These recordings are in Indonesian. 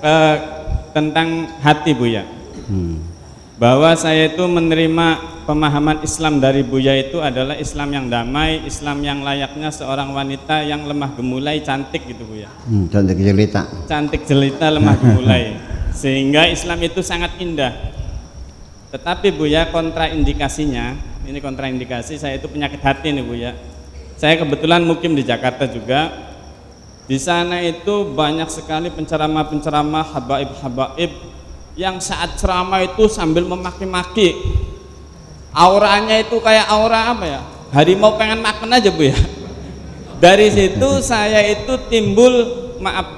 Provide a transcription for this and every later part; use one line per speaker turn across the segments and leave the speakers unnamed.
eh, tentang hati Buya. Bahwa saya itu menerima pemahaman Islam dari Buya itu adalah Islam yang damai, Islam yang layaknya seorang wanita yang lemah gemulai, cantik gitu Buya.
Cantik jelita.
Cantik jelita, lemah gemulai. Sehingga Islam itu sangat indah. Tetapi Buya, kontraindikasinya, ini kontraindikasi, saya itu penyakit hati nih Buya. Saya kebetulan mukim di Jakarta juga. Di sana itu banyak sekali penceramah-penceramah, habaib-habaib yang saat ceramah itu sambil memaki-maki. Auranya itu kayak aura apa ya? Harimau pengen makan aja Bu ya. Dari situ saya itu timbul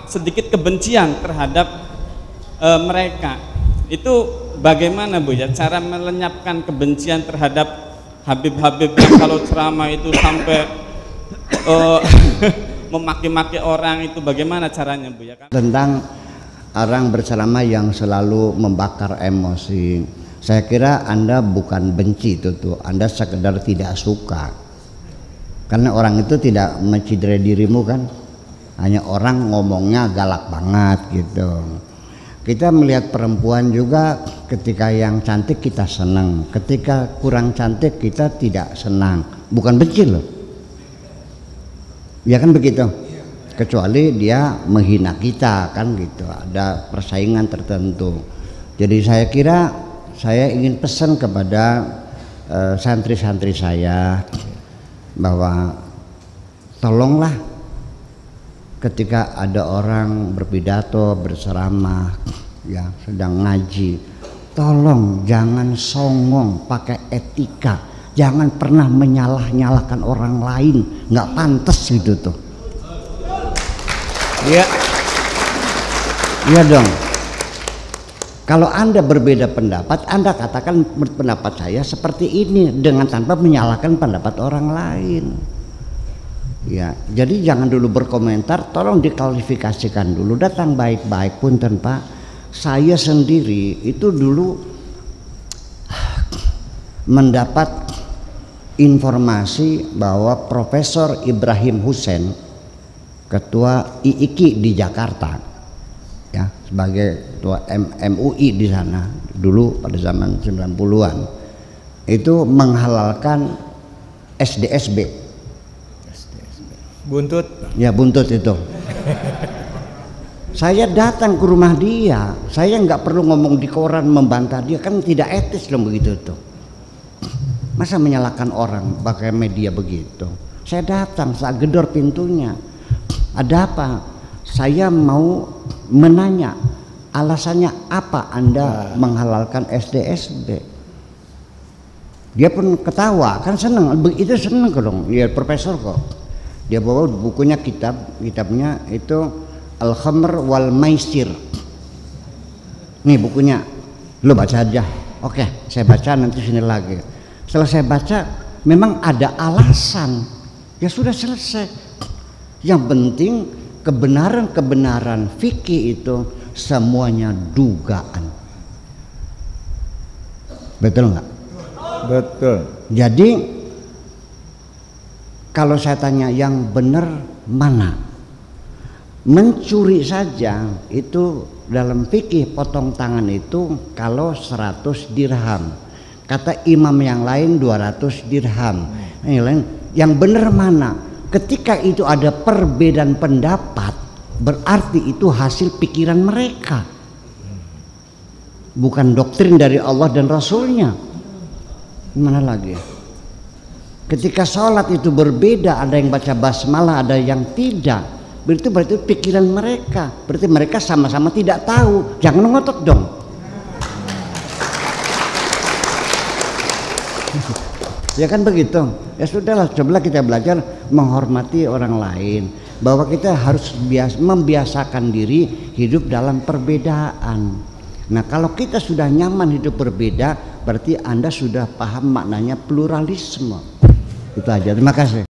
sedikit kebencian terhadap mereka. Itu bagaimana Bu ya cara melenyapkan kebencian terhadap habib-habib yang kalau ceramah itu sampai memaki-maki orang, itu bagaimana caranya Bu ya?
Tentang orang berceramah yang selalu membakar emosi, saya kira Anda bukan benci itu tuh, Anda sekedar tidak suka. Karena orang itu tidak mencidrai dirimu kan, hanya orang ngomongnya galak banget gitu. Kita melihat perempuan juga, ketika yang cantik kita senang, ketika kurang cantik kita tidak senang, bukan benci loh. Ya kan begitu. Kecuali dia menghina kita kan gitu, ada persaingan tertentu. Jadi saya kira saya ingin pesan kepada santri-santri saya bahwa tolonglah ketika ada orang berpidato, berceramah, ya sedang ngaji, tolong jangan songong, pakai etika, jangan pernah menyalah-nyalahkan orang lain, nggak pantas gitu tuh. Ya, iya dong. Kalau Anda berbeda pendapat, Anda katakan pendapat saya seperti ini dengan tanpa menyalahkan pendapat orang lain. Ya, jadi jangan dulu berkomentar, tolong diklarifikasikan dulu, datang baik-baik. Punten Pak, saya sendiri itu dulu mendapat informasi bahwa Profesor Ibrahim Hussein, ketua IIKI di Jakarta, ya sebagai ketua MUI di sana dulu pada zaman 90-an, itu menghalalkan SDSB.
Buntut. Ya,
buntut itu. Saya datang ke rumah dia, saya nggak perlu ngomong di koran membantah dia, kan tidak etis dong begitu tuh. Masa menyalahkan orang pakai media begitu? Saya datang, saya gedor pintunya. Ada apa? Saya mau menanya alasannya apa Anda menghalalkan SDSB. Dia pun ketawa, kan seneng, itu seneng dong, ya profesor kok. Dia bawa bukunya, kitabnya itu Al-Khamr wal Maisir. Nih bukunya, lo baca aja. Oke, saya baca nanti sini lagi. Setelah saya baca, memang ada alasan. Ya sudah selesai. Yang penting kebenaran-kebenaran fikih itu semuanya dugaan. Betul nggak?
Betul.
Jadi kalau saya tanya yang benar mana? Mencuri saja itu dalam fikih potong tangan itu kalau 100 dirham. Kata imam yang lain 200 dirham. Yang lain, yang benar mana? Ketika itu ada perbedaan pendapat, berarti itu hasil pikiran mereka, bukan doktrin dari Allah dan Rasulnya. Gimana lagi? Ketika sholat itu berbeda, ada yang baca basmalah, ada yang tidak. Berarti pikiran mereka. Berarti mereka sama-sama tidak tahu. Jangan ngotot dong. Ya kan begitu. Ya sudahlah, cobalah kita belajar menghormati orang lain, bahwa kita harus membiasakan diri hidup dalam perbedaan. Nah, kalau kita sudah nyaman hidup berbeda, berarti Anda sudah paham maknanya pluralisme. Itu aja. Terima kasih.